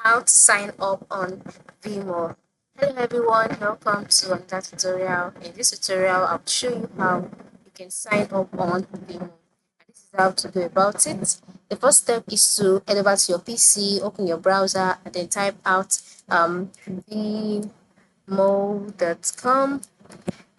How to sign up on Vimeo. Hello everyone, welcome to another tutorial. In this tutorial, I'll show you how you can sign up on Vimeo. And this is how to go about it. The first step is to head over to your PC, open your browser, and then type out vimeo.com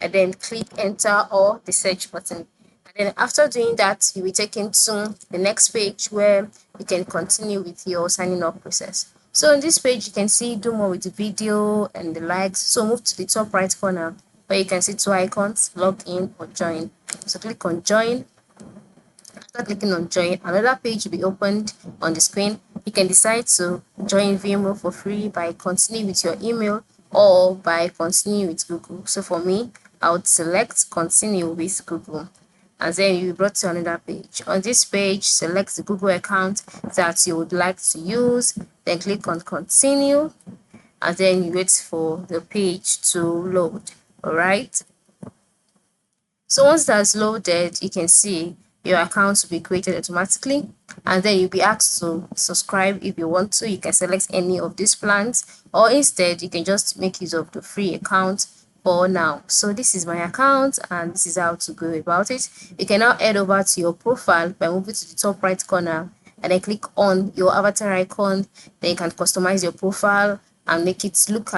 and then click enter or the search button. And then after doing that, you'll be taken to the next page where you can continue with your signing up process. So on this page, you can see do more with the video and the likes. So move to the top right corner where you can see two icons, log in or join. So click on join. After clicking on join, another page will be opened on the screen. You can decide to join Vimeo for free by continuing with your email or by continuing with Google. So for me, I would select continue with Google, and then you'll be brought to another page. On this page, select the Google account that you would like to use, then click on continue, and then you wait for the page to load. All right. So once that's loaded, you can see your account will be created automatically, and then you'll be asked to subscribe if you want to. You can select any of these plans, or instead you can just make use of the free account for now. So this is my account and this is how to go about it. You can now head over to your profile by moving to the top right corner and then click on your avatar icon. Then you can customize your profile and make it look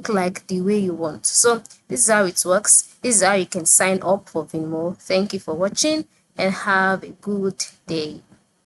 like the way you want. So this is how it works. This is how you can sign up for Vimeo. Thank you for watching and have a good day.